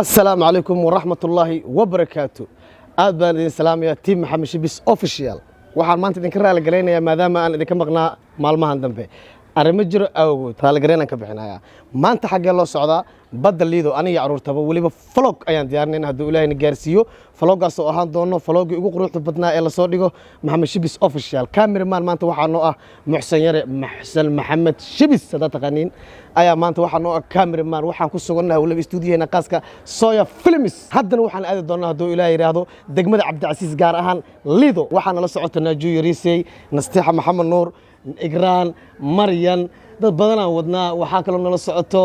السلام عليكم ورحمة الله وبركاته. aad baan idin salaamayaa team Maxamed Shibis official. waxaan maanta idin ka raali galeynayaa maadaama aan idin ka maqnaa maalmahan dambe arrimo jiro awgood raali galeynan ka bixinayaa maanta xagee loo socdaa badda liido aniga caruurtaba waliba vlog ayaan diyaarinayna hadduu Ilaahayna gaarsiiyo vloggaas oo ahaan doono vloggii ugu quruxda badnaa ee la soo dhigo Maxamed Shibis official cameraman maanta waxaa noo ah Muxsan Yare Maxamed Shibis sada taqaaniin ayaa maanta waxaa noo ah cameraman waxaan ku sugannahay waliba stuudiyaheena qaaska Soya Films haddana waxaan aadi doonaa hadduu Ilaahay yiraahdo degmada Cabdicasiis gaar ahaan liido waxaana la socota Naju Yarisay Nasteexa Maxamed Nuur إجران مريان dad badan aan wadnaa waxa kale oo nala socoto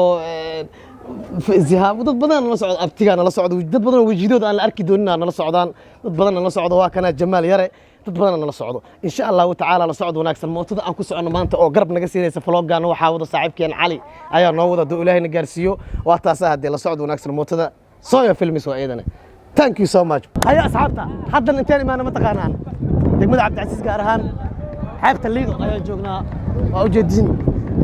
zihaab dad badan nala socdo abtiga nala socdo dad badan wajidooda aan la arki doonin nala socdaan dad badan nala socdo waa kana Jamaal Yare dad badan nala socdo insha Allah ta'ala la socdo wanaagsan mootada aan ku socono maanta oo garab naga siinaysa vloggan waxa wada saaxiibkeen Cali ayaa noo wada doo Ilaahayna gaarsiiyo waa taas hadii la socdo wanaagsan mootada Soya Films waa eedana thank you so much haya asxaabta hadda intaan imaana ma taqaanaan degmada Cabdicasiis gaar ahaan xeebta liido ayaan joognaa waa u jeedin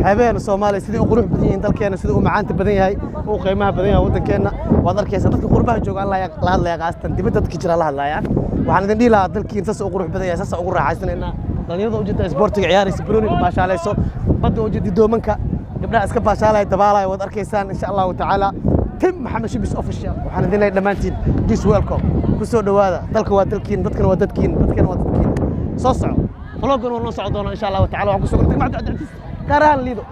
xeebaha Soomaaliya sidii u qurux badan yihiin dalkeena sidii u macaanta badan yahay oo qiimaha badan yahay wadankeena waad arkaysaa dadka qurbaha jooga la hadlaya qaastan dibadda dadka jira la hadlayaan waxaan idin dhihi lahaa dalkiin saas u qurux badan yahay saas ugu raaxaysanayna dhalinyarada u jeeda sportiga ciyaaraysa balooniga baashaalayso badda u jeedi doomanka gabdhaha iska baashaalay dabaalay waad arkaysaan insha Allah ta'ala team Maxamed Shibis official waxaan idin leeyahay dhamaantiin please welcome ku soo dhawaada dalka waa dalkiin dadkana waa dadkiin soo soco vloggan oo noo socdo doona insha Allah ta'ala waxaan ku soo gudbay macdu Cabdicasiis karaan liido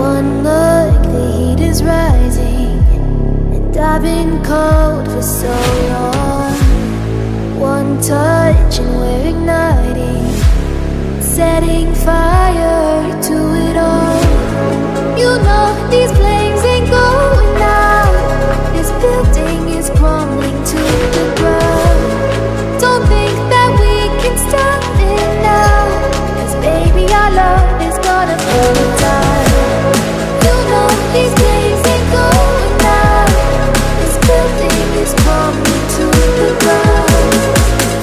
One look, the heat is rising, and I've been cold for so long. One touch and we're igniting, setting fire to it all. You know these flames ain't going out. This building is crumbling to the ground. Don't think that we can stop it now, 'cause baby our love is gonna burn down. You know these days ain't going out. This building is crumbling to the ground.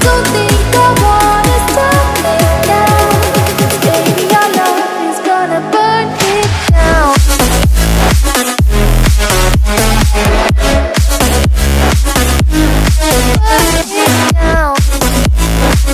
Don't think I wanna stop it now, 'cause baby our love is gonna burn it down. Burn it down.